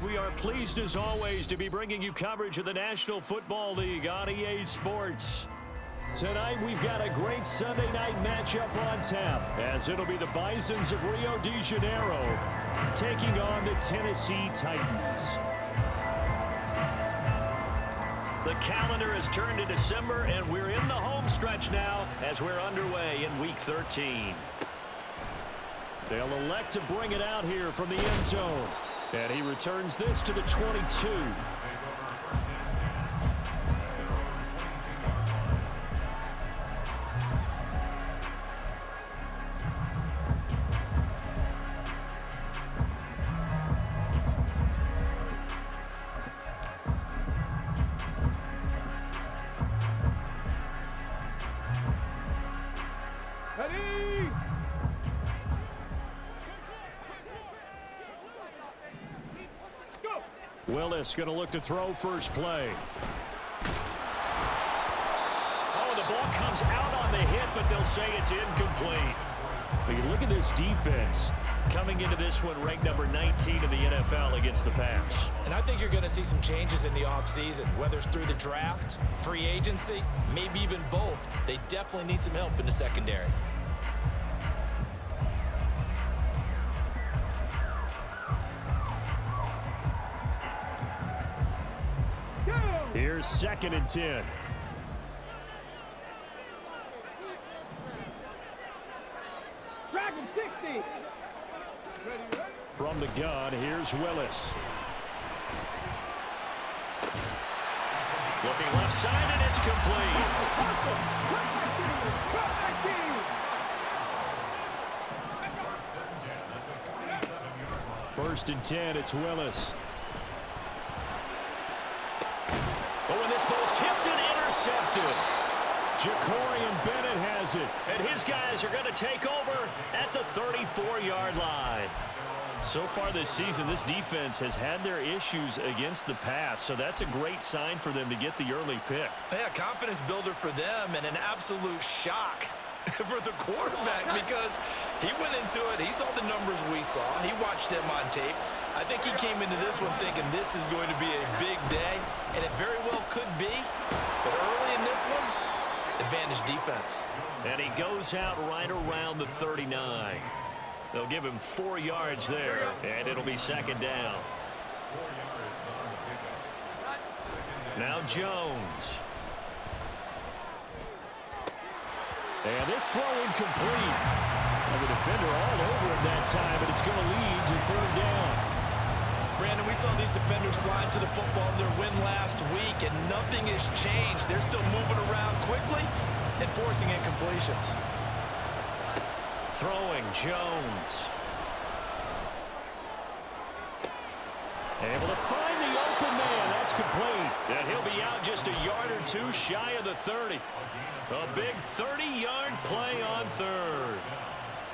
We are pleased as always to be bringing you coverage of the National Football League on EA Sports. Tonight we've got a great Sunday night matchup on tap, as it'll be the Bisons of Rio de Janeiro taking on the Tennessee Titans. The calendar has turned to December, and we're in the home stretch now as we're underway in Week 13. They'll elect to bring it out here from the end zone. And he returns this to the 22. Willis going to look to throw first play. Oh, the ball comes out on the hit, but they'll say it's incomplete. But you look at this defense coming into this one ranked number 19 in the NFL against the pass. And I think you're going to see some changes in the offseason, whether it's through the draft, free agency, maybe even both. They definitely need some help in the secondary. Here's 2nd and 10. From the gun, here's Willis. Looking left side, and it's complete. First and 10, it's Willis. Oh, and this ball's tipped and intercepted. Jacorian Bennett has it, and his guys are going to take over at the 34-yard line. So far this season, this defense has had their issues against the pass, so that's a great sign for them to get the early pick. Yeah, confidence builder for them, and an absolute shock for the quarterback because he went into it. He saw the numbers we saw. He watched him on tape. I think he came into this one thinking this is going to be a big day, and it very well could be. But early in this one, advantage defense. And he goes out right around the 39. They'll give him 4 yards there, and it'll be 2nd down. Now Jones. And this throw incomplete. And the defender all over him that time, but it's going to lead to 3rd down. Brandon, we saw these defenders flying to the football in their win last week, and nothing has changed. They're still moving around quickly and forcing incompletions. Throwing Jones. Able to find the open man. That's complete. And he'll be out just a yard or 2 shy of the 30. A big 30-yard play on 3rd.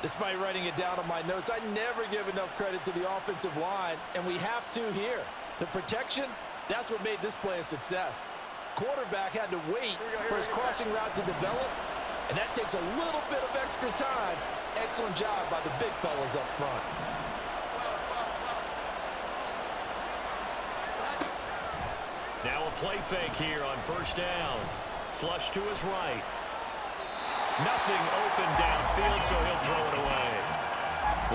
Despite writing it down on my notes, I never give enough credit to the offensive line, and we have to here. The protection, that's what made this play a success. Quarterback had to wait for his crossing route to develop, and that takes a little bit of extra time. Excellent job by the big fellas up front. Now a play fake here on 1st down. Flush to his right. Nothing open downfield, so he'll throw it away.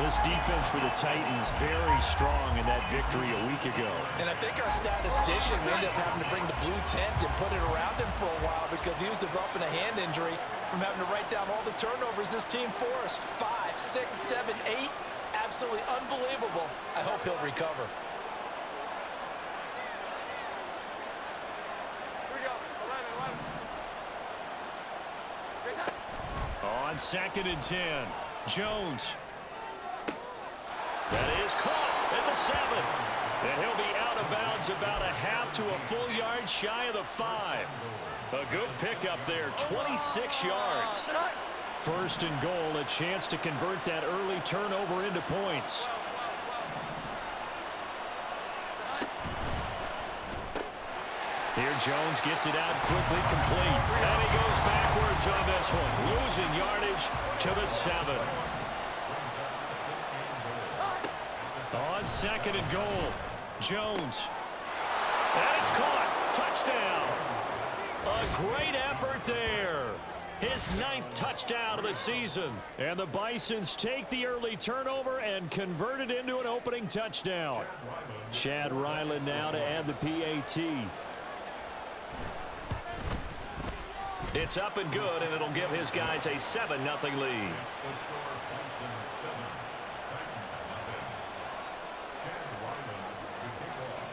This defense for the Titans very strong in that victory a week ago. And I think our statistician ended up having to bring the blue tent and put it around him for a while because he was developing a hand injury from having to write down all the turnovers this team forced. 5, 6, 7, 8. Absolutely unbelievable. I hope he'll recover. On 2nd and 10, Jones. That is caught at the 7. And he'll be out of bounds about a half to a full yard shy of the 5. A good pickup there, 26 yards. 1st and goal, a chance to convert that early turnover into points. Here Jones gets it out quickly, complete. And he goes backwards on this one, losing yardage to the 7. On 2nd and goal, Jones. And it's caught. Touchdown. A great effort there. His 9th touchdown of the season. And the Bisons take the early turnover and convert it into an opening touchdown. Chad Ryland now to add the PAT. It's up and good, and it'll give his guys a 7-0 lead.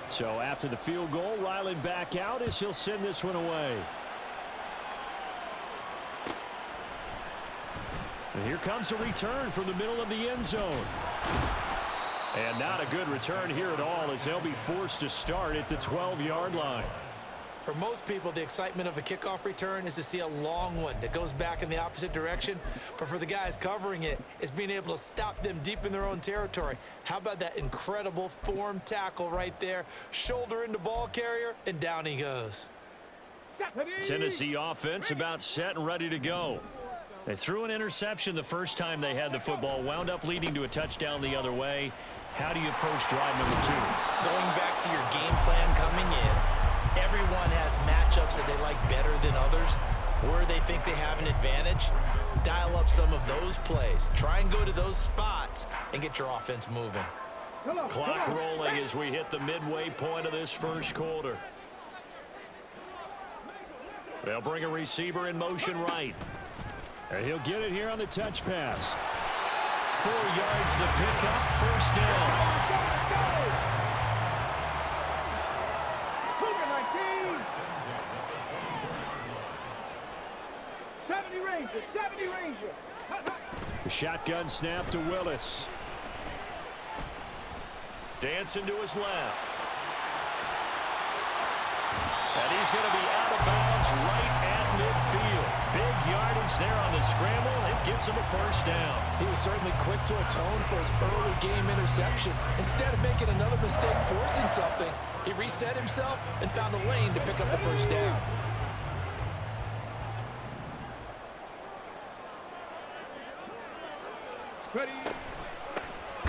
So after the field goal, Ryland back out as he'll send this one away. And here comes a return from the middle of the end zone. And not a good return here at all as they'll be forced to start at the 12-yard line. For most people, the excitement of a kickoff return is to see a long one that goes back in the opposite direction. But for the guys covering it, it's being able to stop them deep in their own territory. How about that incredible form tackle right there? Shoulder into ball carrier, and down he goes. Tennessee offense about set and ready to go. They threw an interception the first time they had the football, wound up leading to a touchdown the other way. How do you approach drive number 2? Going back to your game plan coming in, everyone has matchups that they like better than others, where they think they have an advantage. Dial up some of those plays. Try and go to those spots and get your offense moving. Clock rolling as we hit the midway point of this first quarter. They'll bring a receiver in motion right. And he'll get it here on the touch pass. 4 yards the pickup, first down. 70 Ranger. The shotgun snap to Willis. Dancing to his left. And he's going to be out of bounds right at midfield. Big yardage there on the scramble. It gets him a first down. He was certainly quick to atone for his early game interception. Instead of making another mistake forcing something, he reset himself and found a lane to pick up the first down. Ready.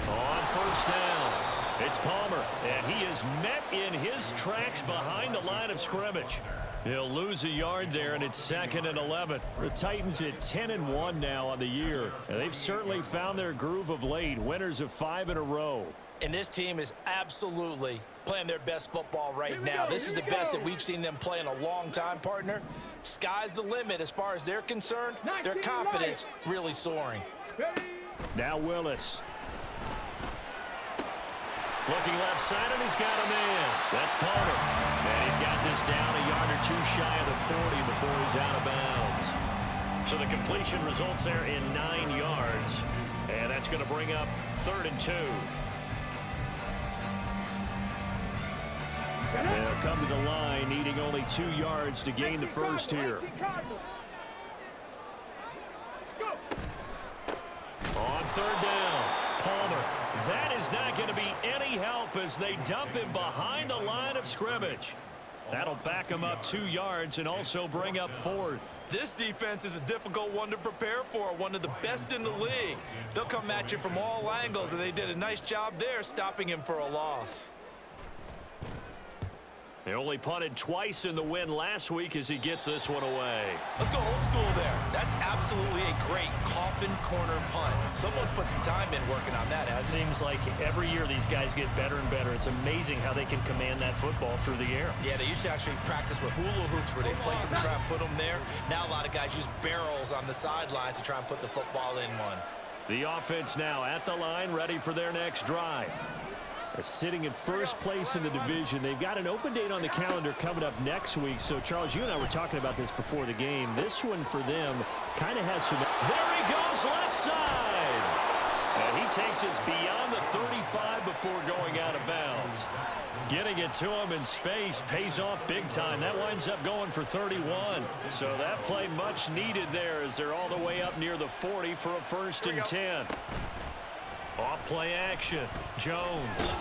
On first down, it's Palmer, and he is met in his tracks behind the line of scrimmage. He'll lose a yard there, and it's 2nd and 11. The Titans at 10-1 now on the year. And they've certainly found their groove of late, winners of 5 in a row. And this team is absolutely playing their best football right now. This is the best that we've seen them play in a long time, partner. Sky's the limit as far as they're concerned. Their confidence really soaring. Now Willis. Looking left side, and he's got a man. That's Palmer. And he's got this down a yard or 2 shy of the 40 before he's out of bounds. So the completion results there in 9 yards. And that's going to bring up 3rd and 2. They'll come to the line, needing only 2 yards to gain the first here. On 3rd down, Palmer. That is not going to be any help as they dump him behind the line of scrimmage. That'll back him up 2 yards and also bring up 4th. This defense is a difficult one to prepare for, one of the best in the league. They'll come at you from all angles, and they did a nice job there stopping him for a loss. They only punted twice in the win last week as he gets this one away. Let's go old school there. That's absolutely a great coffin corner punt. Someone's put some time in working on that, hasn't it? Seems like every year these guys get better and better. It's amazing how they can command that football through the air. Yeah, they used to actually practice with hula hoops where they place them and try and put them there. Now a lot of guys use barrels on the sidelines to try and put the football in one. The offense now at the line, ready for their next drive. They're sitting in first place in the division. They've got an open date on the calendar coming up next week. So, Charles, you and I were talking about this before the game. This one for them kind of has some... There he goes, left side. And he takes us beyond the 35 before going out of bounds. Getting it to him in space pays off big time. That winds up going for 31. So that play much needed there as they're all the way up near the 40 for a 1st and 10. Off play action, Jones.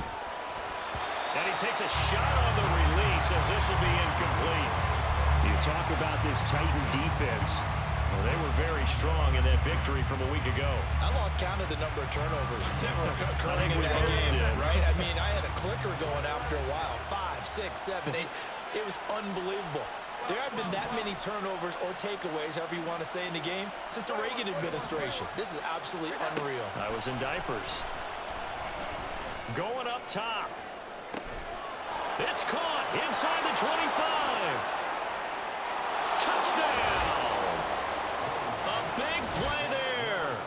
And he takes a shot on the release as this will be incomplete. You talk about this Titan defense. Well, they were very strong in that victory from a week ago. I lost count of the number of turnovers that were occurring in that game, right? I mean, I had a clip clicker going after a while. 5, 6, 7, 8. It was unbelievable. There have been that many turnovers or takeaways, however you want to say, in the game since the Reagan administration. This is absolutely unreal. I was in diapers. Going up top. It's caught inside the 25. Touchdown. A big play there.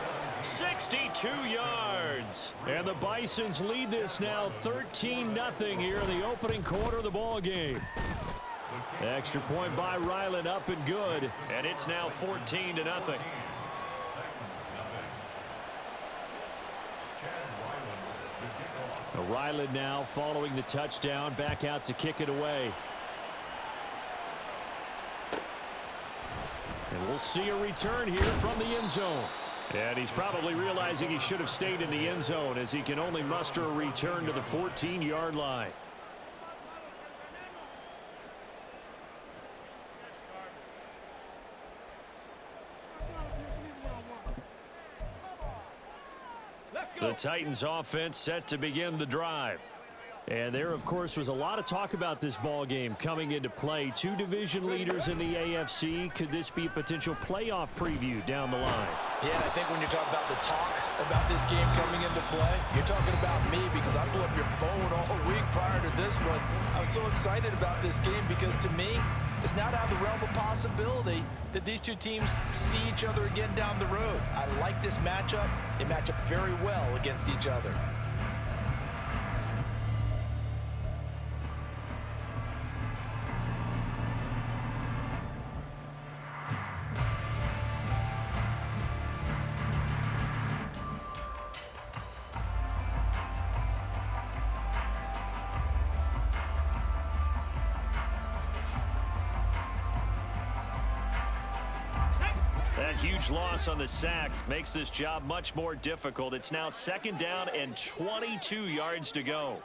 62 yards. And the Bisons lead this now 13-0 here in the opening quarter of the ball game. Extra point by Ryland, up and good. And it's now 14-0. Ryland now following the touchdown, back out to kick it away. And we'll see a return here from the end zone. And he's probably realizing he should have stayed in the end zone as he can only muster a return to the 14-yard line. The Titans offense set to begin the drive. And there, of course, was a lot of talk about this ball game coming into play. Two division leaders in the AFC. Could this be a potential playoff preview down the line? Yeah, I think when you're talking about the talk about this game coming into play, you're talking about me because I blew up your phone all week prior to this one. I'm so excited about this game because to me, it's not out of the realm of possibility that these two teams see each other again down the road. I like this matchup. They match up very well against each other. That huge loss on the sack makes this job much more difficult. It's now 2nd down and 22 yards to go.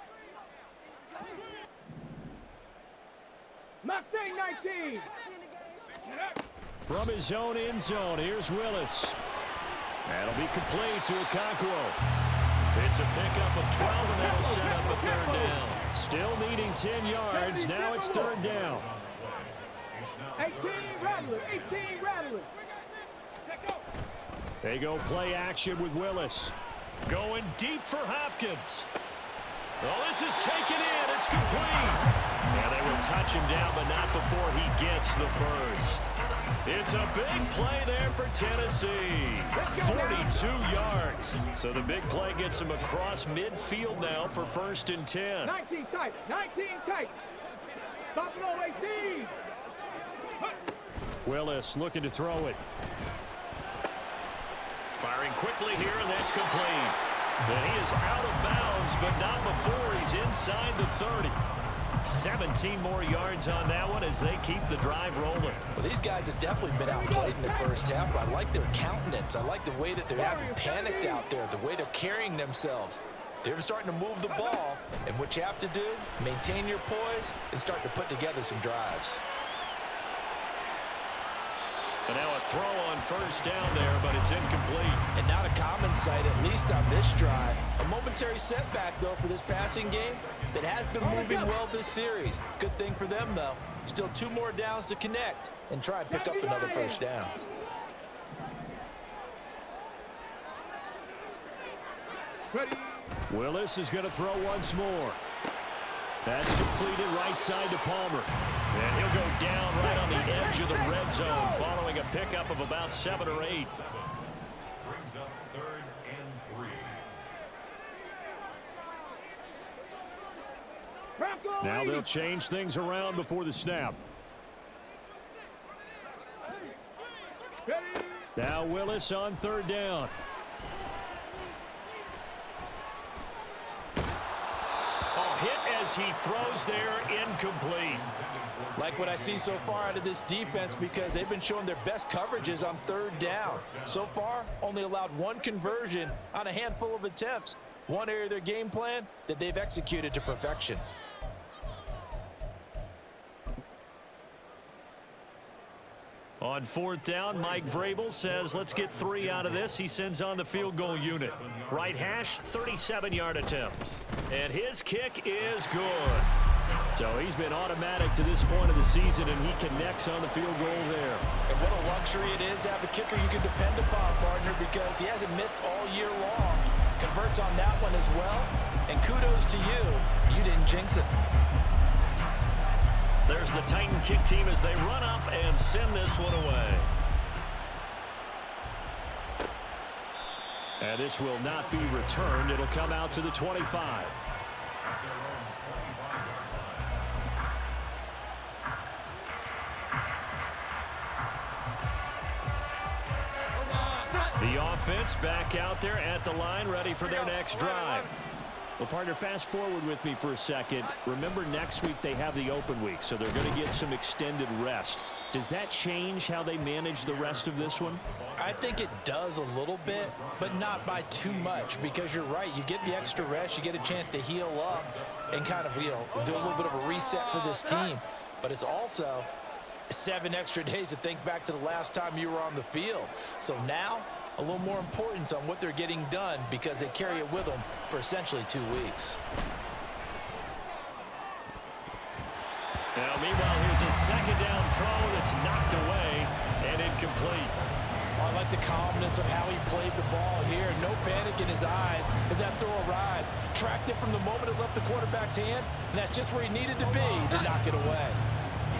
Mustang 19. From his own end zone, here's Willis. That'll be complete to Okonkwo. It's a pickup of 12, and that'll set up a 3rd down. Still needing 10 yards. Now it's 3rd down. 18 Rattler. 18 Rattler. They go play action with Willis. Going deep for Hopkins. Oh, this is taken in. It's complete. Yeah, they will touch him down, but not before he gets the first. It's a big play there for Tennessee. 42 yards. So the big play gets him across midfield now for 1st and 10. 19 tight. 19 tight. Stop it all 18. Willis looking to throw it. Firing quickly here, and that's complete. And he is out of bounds, but not before he's inside the 30. 17 more yards on that one as they keep the drive rolling. Well, these guys have definitely been outplayed in the first half, but I like their countenance. I like the way that they're having panicked out there, the way they're carrying themselves. They're starting to move the ball, and what you have to do, maintain your poise and start to put together some drives. And now a throw on 1st down there, but it's incomplete. And not a common sight, at least on this drive. A momentary setback, though, for this passing game that has been moving well this series. Good thing for them, though. Still 2 more downs to connect and try and pick up another 1st down. Ready. Willis is going to throw once more. That's completed right side to Palmer. And he'll go down right on the edge of the red zone following a pickup of about 7 or 8. Brings up 3rd and 3. Now they'll change things around before the snap. Now Willis on 3rd down. Hit as he throws there, incomplete. Like what I see so far out of this defense because they've been showing their best coverages on 3rd down. So far, only allowed 1 conversion on a handful of attempts. One area of their game plan that they've executed to perfection. On 4th down, Mike Vrabel says, let's get 3 out of this. He sends on the field goal unit. Right hash, 37-yard attempt. And his kick is good. So he's been automatic to this point of the season, and he connects on the field goal there. And what a luxury it is to have a kicker you can depend upon, partner, because he hasn't missed all year long. Converts on that one as well. And kudos to you. You didn't jinx it. There's the Titan kick team as they run up and send this one away. And this will not be returned. It'll come out to the 25. The offense back out there at the line, ready for their next drive. Well, partner, fast forward with me for a second. Remember, next week they have the open week, so they're going to get some extended rest. Does that change how they manage the rest of this one? I think it does a little bit, but not by too much, because you're right. You get the extra rest, you get a chance to heal up and kind of, do a little bit of a reset for this team. But it's also 7 extra days to think back to the last time you were on the field. So now, a little more importance on what they're getting done because they carry it with them for essentially 2 weeks. Now, meanwhile, here's a 2nd down throw that's knocked away and incomplete. I like the calmness of how he played the ball here. No panic in his eyes as that throw arrived. Tracked it from the moment it left the quarterback's hand, and that's just where he needed to be to knock it away.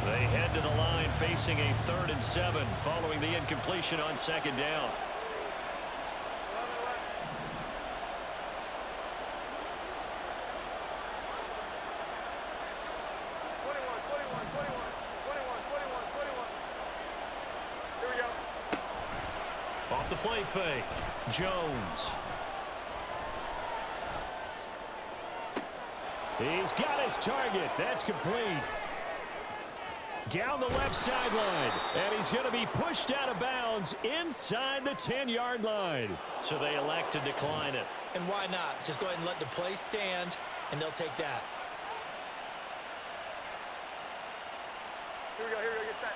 They head to the line facing a 3rd and 7 following the incompletion on 2nd down. Off the play fake, Jones. He's got his target. That's complete. Down the left sideline, and he's going to be pushed out of bounds inside the 10-yard line. So they elect to decline it. And why not? Just go ahead and let the play stand, and they'll take that. Here we go, get set.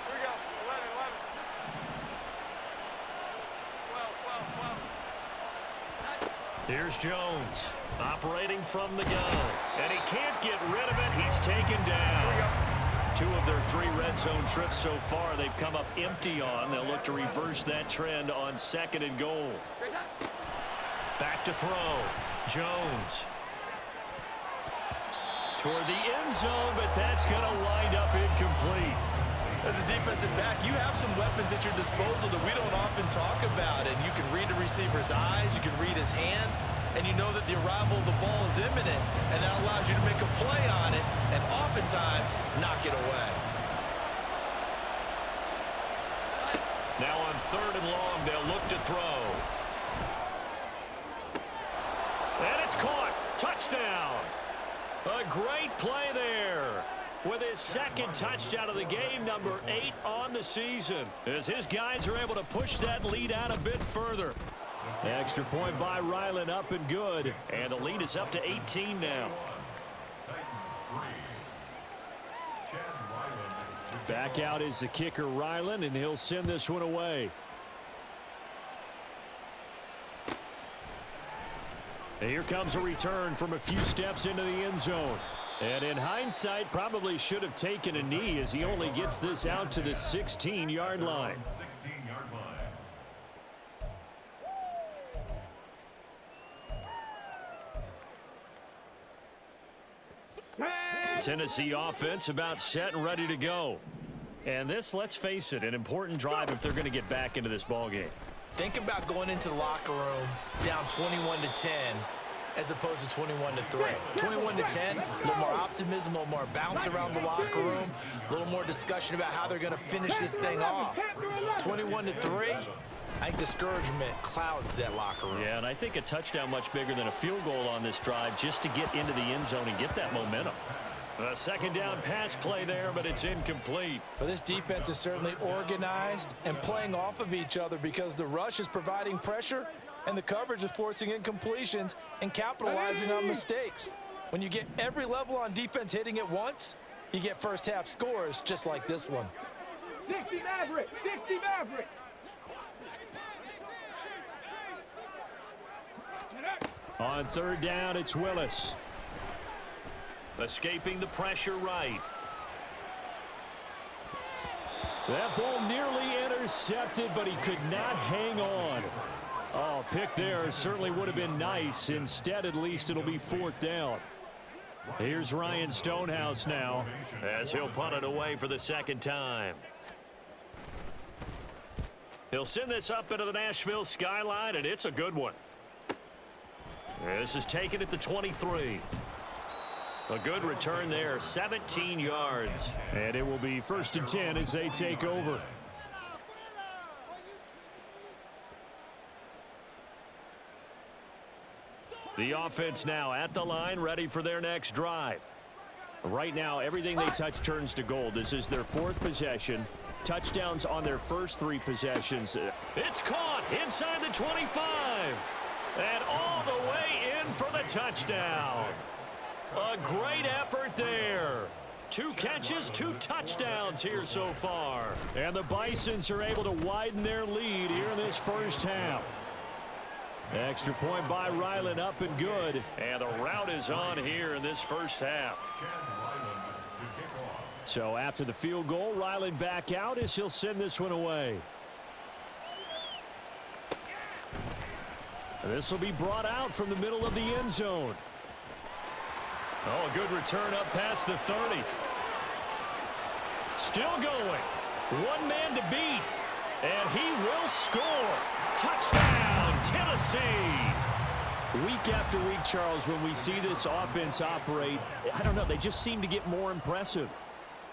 Here we go, 11, 12. Here's Jones operating from the gun, and he can't get rid of it. He's taken down. 2 of their 3 red zone trips so far they've come up empty on. They'll look to reverse that trend on 2nd and goal. Back to throw. Jones toward the end zone, but that's going to wind up incomplete. As a defensive back, you have some weapons at your disposal that we don't often talk about. And you can read the receiver's eyes, you can read his hands, and you know that the arrival of the ball is imminent, and that allows you to make a play on it and oftentimes knock it away. Now on 3rd and long, they'll look to throw. And it's caught. Touchdown. A great play there. With his 2nd touchdown of the game, number 8 on the season, as his guys are able to push that lead out a bit further. Extra point by Ryland, up and good, and the lead is up to 18 now. Back out is the kicker, Ryland, and he'll send this one away. And here comes a return from a few steps into the end zone. And in hindsight, probably should have taken a knee as he only gets this out to the 16-yard line. 16-yard line. Tennessee offense about set and ready to go. And this, let's face it, an important drive if they're going to get back into this ballgame. Think about going into the locker room down 21-10 as opposed to 21-3. 21-10, a little more optimism, a little more bounce around the locker room, a little more discussion about how they're going to finish this thing off. 21-3, I think discouragement clouds that locker room. Yeah, and I think a touchdown much bigger than a field goal on this drive just to get into the end zone and get that momentum. A 2nd down pass play there, but it's incomplete. But this defense is certainly organized and playing off of each other because the rush is providing pressure and the coverage is forcing incompletions and capitalizing on mistakes. When you get every level on defense hitting at once, You get first half scores just like this one. 60 Maverick, 60 Maverick. On third down, it's Willis. Escaping the pressure right. That ball nearly intercepted, but he could not hang on. Oh, pick there certainly would have been nice. Instead, at least it'll be fourth down. Here's Ryan Stonehouse now as he'll punt it away for the second time. He'll send this up into the Nashville skyline, and it's a good one. This is taken at the 23. A good return there, 17 yards. And it will be 1st and 10 as they take over. The offense now at the line, ready for their next drive. Right now, everything they touch turns to gold. This is their 4th possession. Touchdowns on their first 3 possessions. It's caught inside the 25. And all the way in for the touchdown. A great effort there. 2 catches, 2 touchdowns here so far. And the Bisons are able to widen their lead here in this first half. Extra point by Ryland, up and good. And the route is on here in this first half. So after the field goal, Ryland back out as he'll send this one away. This will be brought out from the middle of the end zone. Oh, a good return up past the 30. Still going. 1 man to beat. And he will score. Touchdown, Tennessee. Week after week, Charles, when we see this offense operate, I don't know, they just seem to get more impressive.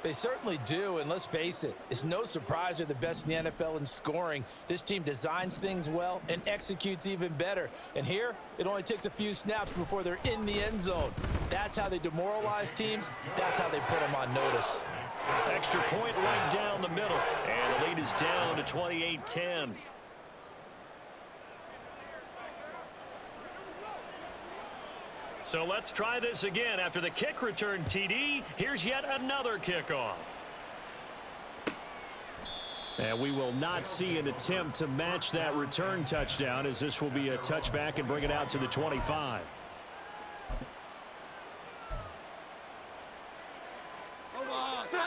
They certainly do, and let's face it, it's no surprise they're the best in the NFL in scoring. This team designs things well and executes even better. And here, it only takes a few snaps before they're in the end zone. That's how they demoralize teams. That's how they put them on notice. Extra point right down the middle. And the lead is down to 28-10. So let's try this again. After the kick return TD, here's yet another kickoff. And we will not see an attempt to match that return touchdown, as this will be a touchback and bring it out to the 25.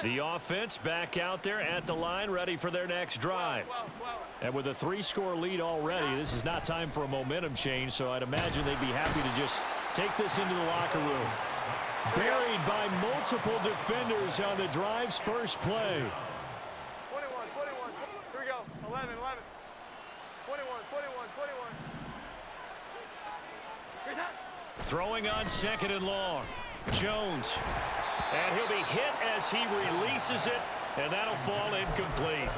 The offense back out there at the line, ready for their next drive. And with a 3-score lead already, this is not time for a momentum change, so I'd imagine they'd be happy to just take this into the locker room. Buried by multiple defenders on the drive's first play. 21, here we go, 11, 21. Throwing on 2nd and long. Jones. And he'll be hit as he releases it, and that'll fall incomplete.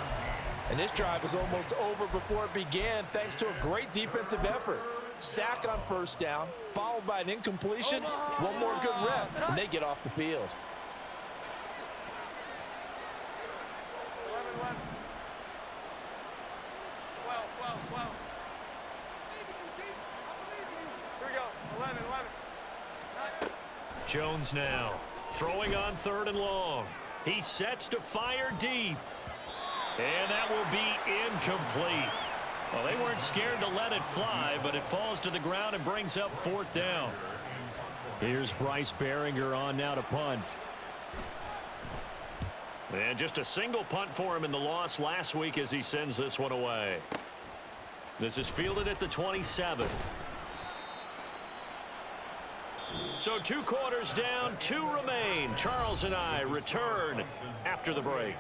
And this drive was almost over before it began thanks to a great defensive effort. Sack on first down, followed by an incompletion. One more good rep, and they get off the field. 11. 12. Here we go, 11. Jones now throwing on 3rd and long. He sets to fire deep. And that will be incomplete. Well, they weren't scared to let it fly, but it falls to the ground and brings up 4th down. Here's Bryce Behringer on now to punt. And just a single punt for him in the loss last week as he sends this one away. This is fielded at the 27. So 2 quarters down, 2 remain. Charles and I return after the break.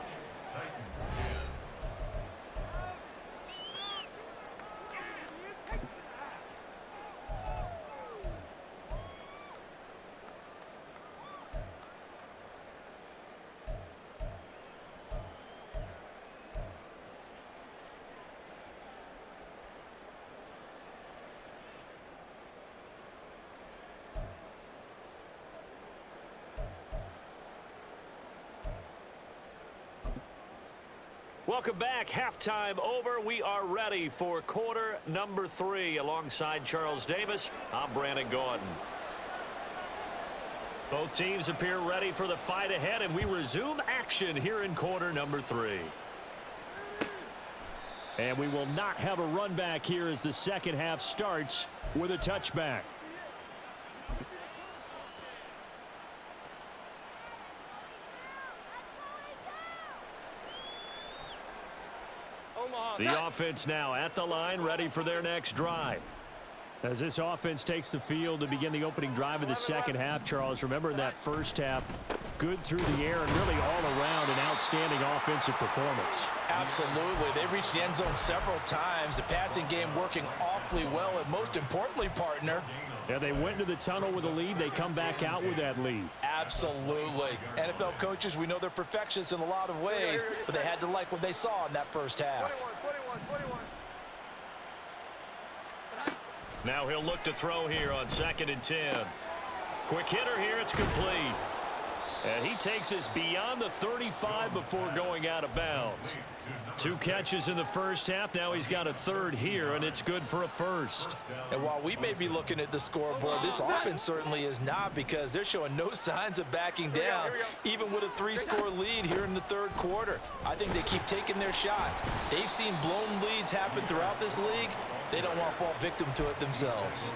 Welcome back. Halftime over. We are ready for quarter number 3. Alongside Charles Davis, I'm Brandon Gordon. Both teams appear ready for the fight ahead, and we resume action here in quarter number 3. And we will not have a run back here as the second half starts with a touchback. The offense now at the line, ready for their next drive. As this offense takes the field to begin the opening drive of the second half, Charles, remember in that first half, good through the air and really all around an outstanding offensive performance. Absolutely. They reached the end zone several times. The passing game working awfully well, and most importantly, partner, Yeah, they went to the tunnel with a lead. They come back out with that lead. absolutely. NFL coaches, we know they're perfectionists in a lot of ways, but they had to like what they saw in that first half. 21. Now he'll look to throw here on 2nd and 10. Quick hitter here. It's complete. And he takes us beyond the 35 before going out of bounds. 2 catches in the first half. Now he's got a third here, and it's good for a first. And while we may be looking at the scoreboard, this offense certainly is not, because they're showing no signs of backing down, even with a 3-score lead here in the third quarter. I think they keep taking their shots. They've seen blown leads happen throughout this league. They don't want to fall victim to it themselves.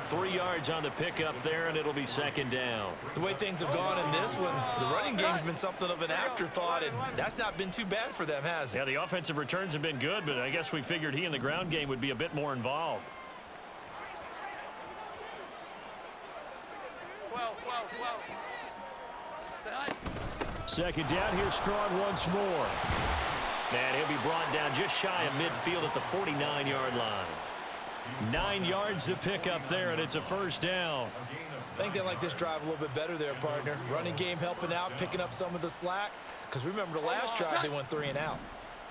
3 yards on the pickup there, and it'll be 2nd down. The way things have gone in this one, the running game's been something of an afterthought, and that's not been too bad for them, has it? Yeah, the offensive returns have been good, but I guess we figured he in the ground game would be a bit more involved. 12. 2nd down here, strong once more. And he'll be brought down just shy of midfield at the 49-yard line. 9 yards to pick up there, and it's a first down. I think they like this drive a little bit better there, partner. Running game helping out, picking up some of the slack. Because remember, the last drive, they went 3 and out.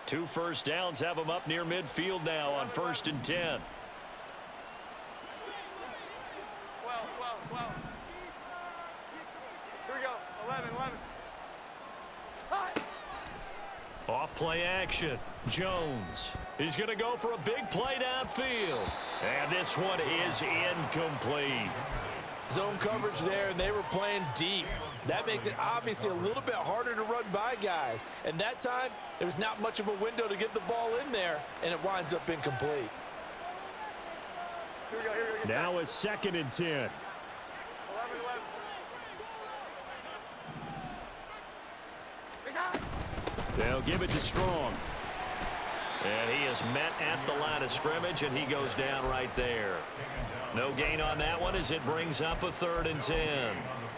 2 first downs have them up near midfield now on 1st and 10. 12. Here we go. 11. Off play action. Jones is going to go for a big play downfield. And this one is incomplete. Zone coverage there, and they were playing deep. That makes it obviously a little bit harder to run by guys. And that time, there was not much of a window to get the ball in there, and it winds up incomplete. Here we go. Now it's 2nd and 10. 11. They'll give it to Strong. And he is met at the line of scrimmage, and he goes down right there. No gain on that one as it brings up a 3rd and 10.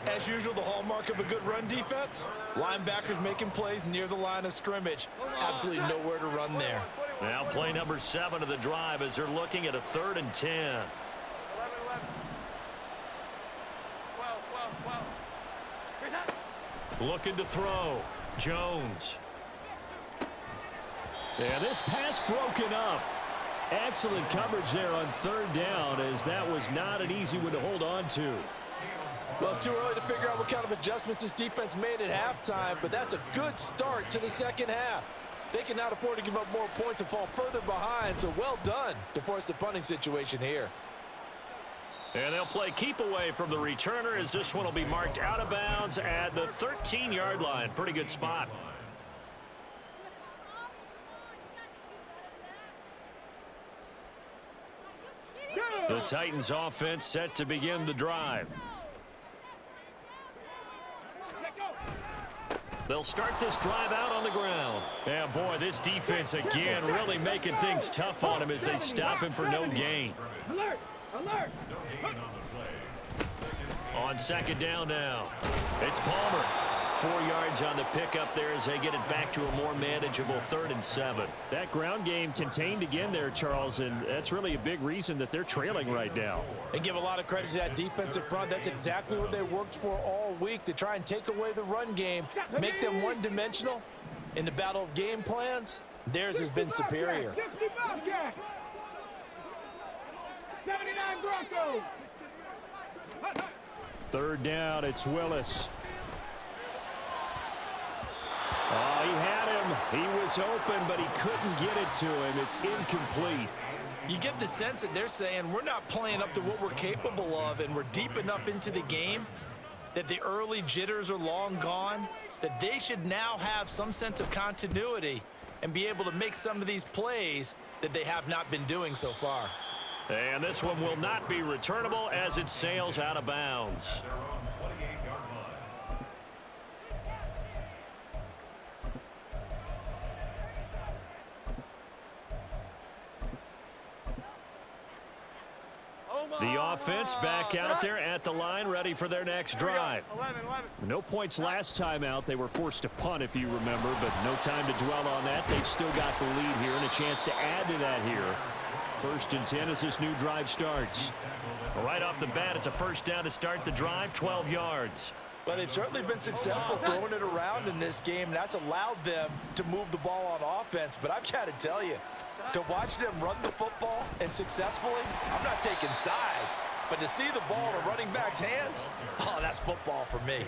As usual, the hallmark of a good run defense, linebackers making plays near the line of scrimmage. Absolutely nowhere to run there. Now play number 7 of the drive as they're looking at a 3rd and 10. 11. 12. Looking to throw. Jones. Yeah, this pass broken up. Excellent coverage there on 3rd down, as that was not an easy one to hold on to. Well, it's too early to figure out what kind of adjustments this defense made at halftime, but that's a good start to the second half. They cannot afford to give up more points and fall further behind, so well done to force the punting situation here. And they'll play keep away from the returner, as this one will be marked out of bounds at the 13-yard line. Pretty good spot. The Titans offense set to begin the drive. They'll start this drive out on the ground. Yeah, boy, this defense again really making things tough on him as they stop him for no gain. Alert! On 2nd down now, it's Palmer. 4 yards on the pickup there as they get it back to a more manageable 3rd and 7. That ground game contained again there, Charles, and that's really a big reason that they're trailing right now. And give a lot of credit to that defensive front. That's exactly what they worked for all week, to try and take away the run game, make them one-dimensional. In the battle of game plans, theirs has been superior. 60 Bobcats! 79 Broncos! 3rd down, it's Willis. Oh, he had him. He was open, but he couldn't get it to him. It's incomplete. You get the sense that they're saying we're not playing up to what we're capable of, and we're deep enough into the game that the early jitters are long gone, that they should now have some sense of continuity and be able to make some of these plays that they have not been doing so far. And this one will not be returnable as it sails out of bounds. Their own 28-yard line. The offense back out there at the line, ready for their next drive. 11. No points last time out. They were forced to punt, if you remember, but no time to dwell on that. They've still got the lead here and a chance to add to that here. 1st and 10 as this new drive starts. Right off the bat, it's a first down to start the drive, 12 yards. Well, they've certainly been successful throwing it around in this game, and that's allowed them to move the ball on offense. But I've got to tell you, to watch them run the football and successfully, I'm not taking sides, but to see the ball in a running back's hands, oh, that's football for me.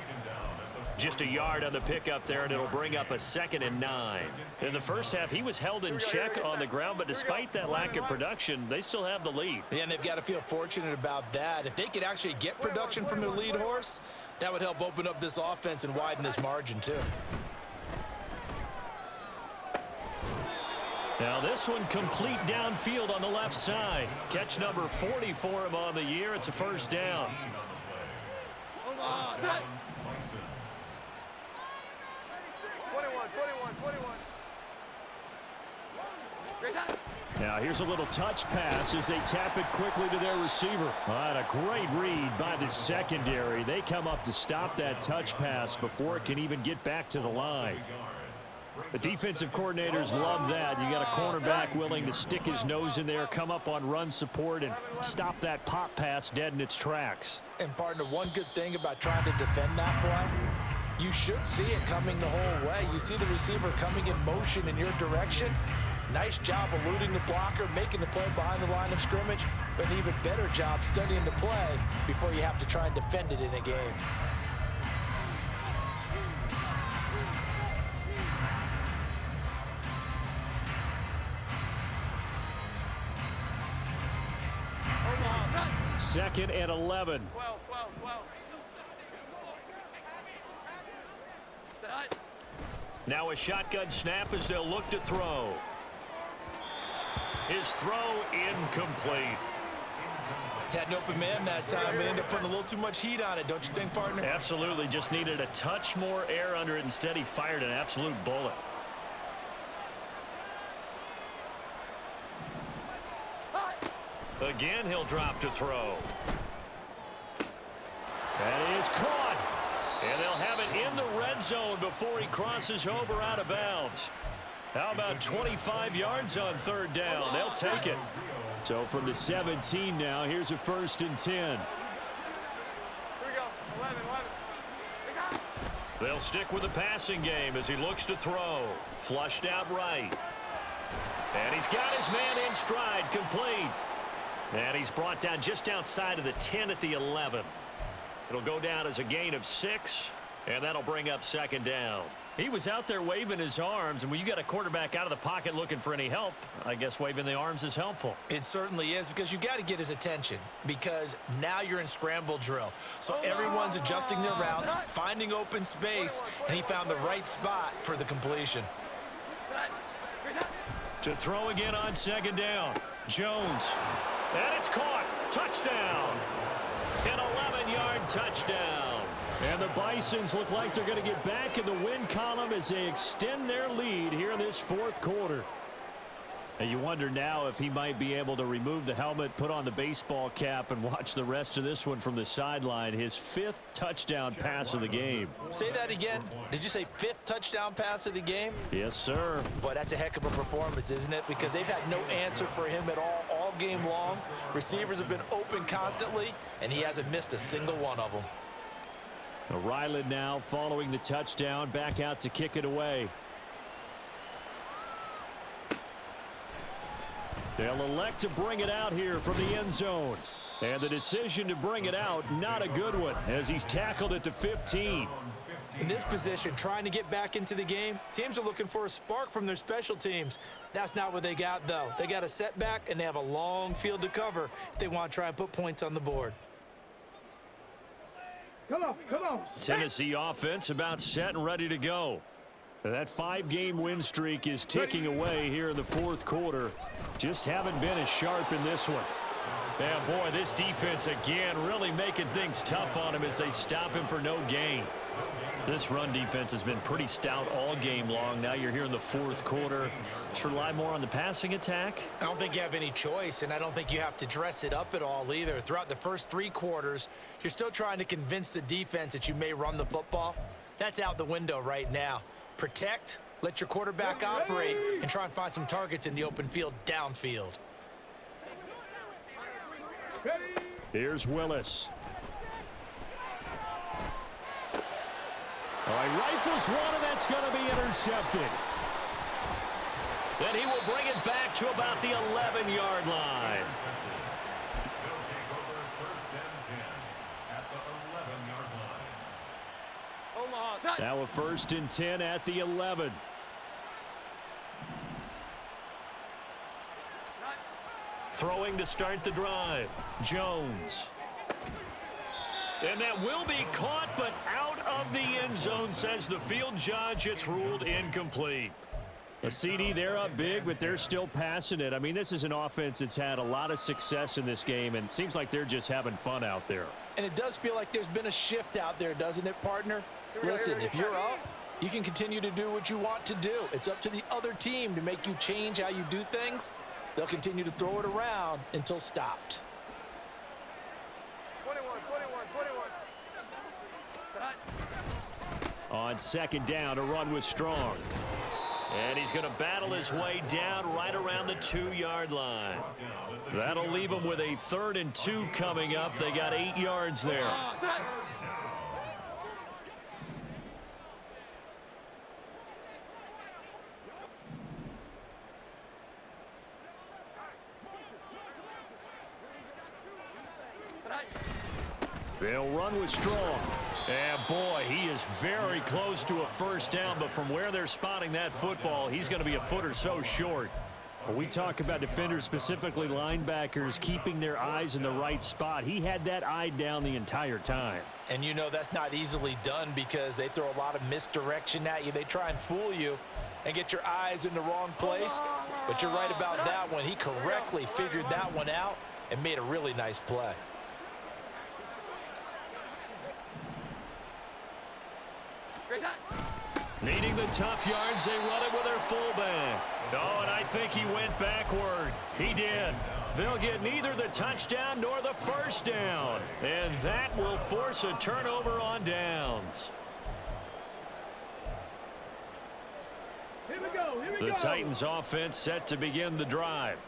Just a yard on the pickup there, and it'll bring up a 2nd and 9. In the first half, he was held in check on the ground, but despite that lack of production, they still have the lead. Yeah, and they've got to feel fortunate about that. If they could actually get production from their lead horse, that would help open up this offense and widen this margin too. Now this one complete downfield on the left side. Catch number 40 for him on the year. It's a first down. Hold on. Set. 21. Great time. Now here's a little touch pass as they tap it quickly to their receiver. A great read by the secondary. They come up to stop that touch pass before it can even get back to the line. The defensive coordinators love that. You got a cornerback willing to stick his nose in there, come up on run support, and stop that pop pass dead in its tracks. And partner, one good thing about trying to defend that play, you should see it coming the whole way. You see the receiver coming in motion in your direction. Nice job eluding the blocker, making the play behind the line of scrimmage, but an even better job studying the play before you have to try and defend it in a game. Second and 11. 12. Now a shotgun snap as they'll look to throw. His throw incomplete. Had an open man that time, but ended up putting a little too much heat on it, don't you think, partner? Absolutely. Just needed a touch more air under it. Instead, he fired an absolute bullet. Again, he'll drop to throw. That is caught. And they'll have it in the red zone before he crosses over out of bounds. How about 25 yards on 3rd down? They'll take it. So from the 17 now, here's a 1st and 10. Here we go. 11. They'll stick with the passing game as he looks to throw. Flushed out right. And he's got his man in stride, complete. And he's brought down just outside of the 10 at the 11. It'll go down as a gain of 6, and that'll bring up 2nd down. He was out there waving his arms, and when you got a quarterback out of the pocket looking for any help, I guess waving the arms is helpful. It certainly is, because you got to get his attention, because now you're in scramble drill. So everyone's adjusting their routes, finding open space, and he found the right spot for the completion. To throw again on 2nd down. Jones. And it's caught. Touchdown. An 11-yard touchdown. And the Bisons look like they're going to get back in the win column as they extend their lead here in this 4th quarter. And you wonder now if he might be able to remove the helmet, put on the baseball cap, and watch the rest of this one from the sideline. His 5th touchdown pass of the game. Say that again. Did you say 5th touchdown pass of the game? Yes, sir. Boy, that's a heck of a performance, isn't it? Because they've had no answer for him at all game long. Receivers have been open constantly, and he hasn't missed a single one of them. Ryland now following the touchdown, back out to kick it away. They'll elect to bring it out here from the end zone. And the decision to bring it out, not a good one, as he's tackled at the 15. In this position, trying to get back into the game, teams are looking for a spark from their special teams. That's not what they got, though. They got a setback, and they have a long field to cover if they want to try and put points on the board. Come on, come on. Tennessee offense about set and ready to go. That 5-game win streak is ticking away here in the fourth quarter. Just haven't been as sharp in this one. And boy, this defense again really making things tough on him as they stop him for no gain. This run defense has been pretty stout all game long. Now you're here in the fourth quarter. Should rely more on the passing attack? I don't think you have any choice, and I don't think you have to dress it up at all either. Throughout the first 3 quarters, you're still trying to convince the defense that you may run the football. That's out the window right now. Protect, let your quarterback operate, and try and find some targets in the open field downfield. Here's Willis. All right, rifles one, and that's going to be intercepted. Then he will bring it back to about the 11-yard line. They'll take over first and 10 at the 11-yard line. Omaha, set. Now a first and 10 at the 11. Throwing to start the drive. Jones. And that will be caught, but out of the end zone, says the field judge. It's ruled incomplete. A CD, they're up big, but they're still passing it. I mean, this is an offense that's had a lot of success in this game, and it seems like they're just having fun out there. And it does feel like there's been a shift out there, doesn't it, partner? Listen, if you're up, you can continue to do what you want to do. It's up to the other team to make you change how you do things. They'll continue to throw it around until stopped. 21. On second down, a run with Strong. And he's going to battle his way down right around the 2-yard line. That'll leave him with a 3rd and 2 coming up. They got 8 yards there. Set. They'll run with Strong. And boy, he is very close to a first down, but from where they're spotting that football, he's going to be a foot or so short. When we talk about defenders, specifically linebackers, keeping their eyes in the right spot, he had that eye down the entire time. And you know that's not easily done because they throw a lot of misdirection at you. They try and fool you and get your eyes in the wrong place. But you're right about that one. He correctly figured that one out and made a really nice play. Needing the tough yards, they run it with their fullback. Oh, and I think he went backward. He did. They'll get neither the touchdown nor the first down. And that will force a turnover on downs. Here we go. The Titans offense set to begin the drive.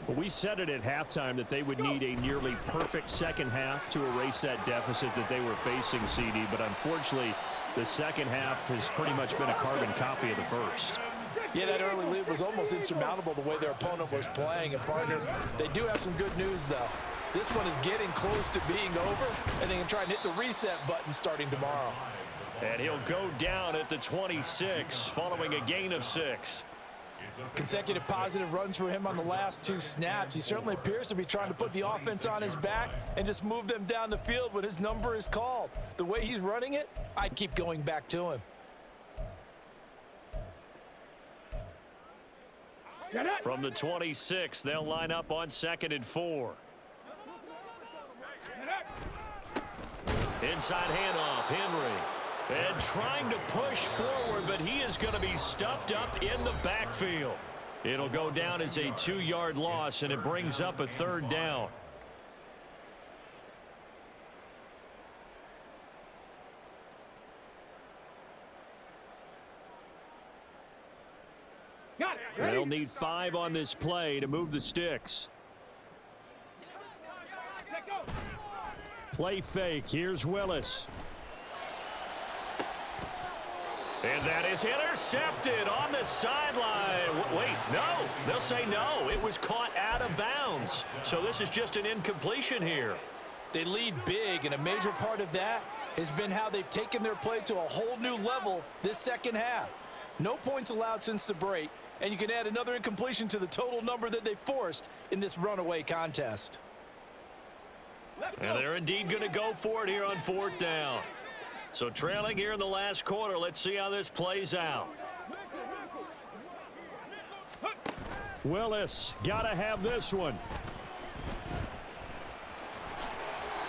Well, we said it at halftime that they would need a nearly perfect second half to erase that deficit that they were facing, CD, but unfortunately, the second half has pretty much been a carbon copy of the first. Yeah, that early lead was almost insurmountable the way their opponent was playing. And, partner, they do have some good news, though. This one is getting close to being over, and they can try and hit the reset button starting tomorrow. And he'll go down at the 26 following a gain of 6. Consecutive positive runs for him on the last 2 snaps. He certainly appears to be trying to put the offense on his back and just move them down the field when his number is called. The way he's running it, I'd keep going back to him. From the 26, they'll line up on 2nd and 4. Inside handoff, Henry. And trying to push forward, but he is going to be stuffed up in the backfield. It'll go down as a 2-yard loss, and it brings up a 3rd down. Got it. They'll need 5 on this play to move the sticks. Let go. Play fake. Here's Willis. And that is intercepted on the sideline. Wait, no. They'll say no. It was caught out of bounds. So this is just an incompletion here. They lead big, and a major part of that has been how they've taken their play to a whole new level this second half. No points allowed since the break, and you can add another incompletion to the total number that they forced in this runaway contest. And they're indeed going to go for it here on 4th down. So trailing here in the last quarter. Let's see how this plays out. Willis, got to have this one.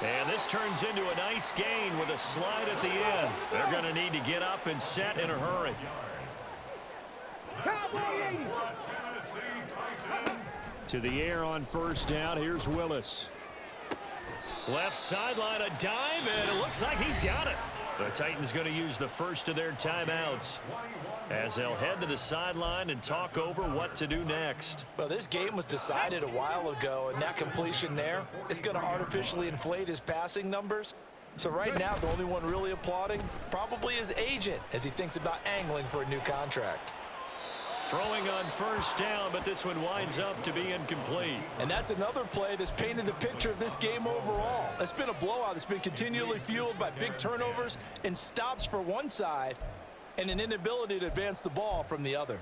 And this turns into a nice gain with a slide at the end. They're going to need to get up and set in a hurry. To the air on 1st down. Here's Willis. Left sideline, a dive, and it looks like he's got it. The Titans going to use the first of their timeouts as they'll head to the sideline and talk over what to do next. Well, this game was decided a while ago, and that completion there is going to artificially inflate his passing numbers. So right now, the only one really applauding probably his agent as he thinks about angling for a new contract. Throwing on 1st down, but this one winds up to be incomplete. And that's another play that's painted the picture of this game overall. It's been a blowout that's been continually fueled by big turnovers and stops for one side and an inability to advance the ball from the other.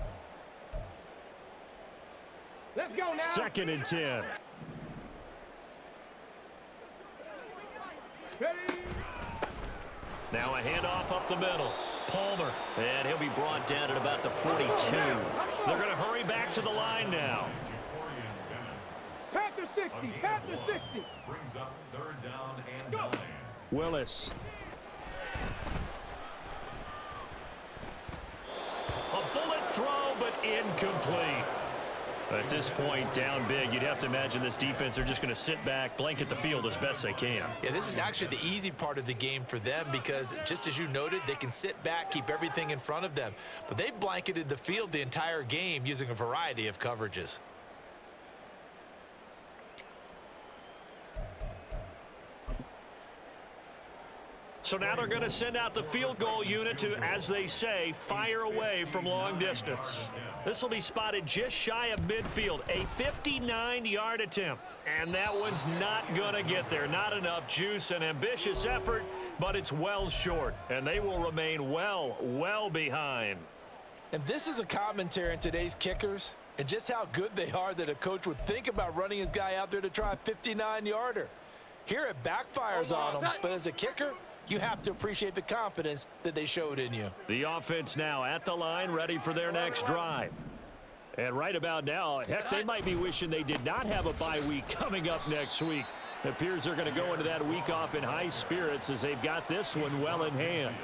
Let's go now. 2nd and 10. Ready? Now a handoff up the middle. Palmer, and he'll be brought down at about the 42. They're going to hurry back to the line now. Panther 60, Panther 60. Brings up 3rd down and 9. Willis. A bullet throw, but incomplete. At this point, down big, you'd have to imagine this defense are just going to sit back, blanket the field as best they can. Yeah, this is actually the easy part of the game for them because, just as you noted, they can sit back, keep everything in front of them. But they've blanketed the field the entire game using a variety of coverages. So now they're going to send out the field goal unit to, as they say, fire away from long distance. This will be spotted just shy of midfield, a 59-yard attempt. And that one's not going to get there. Not enough juice, an ambitious effort, but it's well short. And they will remain well behind. And this is a commentary on today's kickers and just how good they are that a coach would think about running his guy out there to try a 59-yarder. Here it backfires on him, but as a kicker, you have to appreciate the confidence that they showed in you. The offense now at the line, ready for their next drive. And right about now, heck, they might be wishing they did not have a bye week coming up next week. It appears they're going to go into that week off in high spirits as they've got this one well in hand.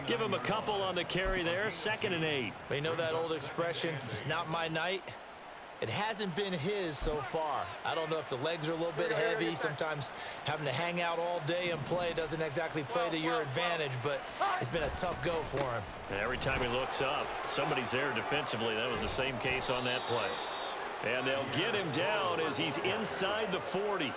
Give him a couple on the carry there, 2nd and 8. You know that old expression, it's not my night? It hasn't been his so far. I don't know if the legs are a little bit heavy. Sometimes having to hang out all day and play doesn't exactly play to your advantage, but it's been a tough go for him. And every time he looks up, somebody's there defensively. That was the same case on that play. And they'll get him down as he's inside the 40.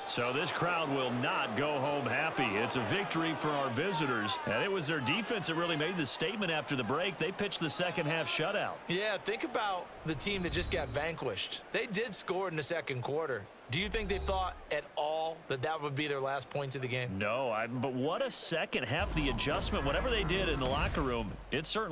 So this crowd will not go home happy. It's a victory for our visitors. And it was their defense that really made the statement after the break. They pitched the second half shutout. Yeah, think about the team that just got vanquished. They did score in the 2nd quarter. Do you think they thought at all that that would be their last points of the game? No, but what a second half. The adjustment, whatever they did in the locker room, it certainly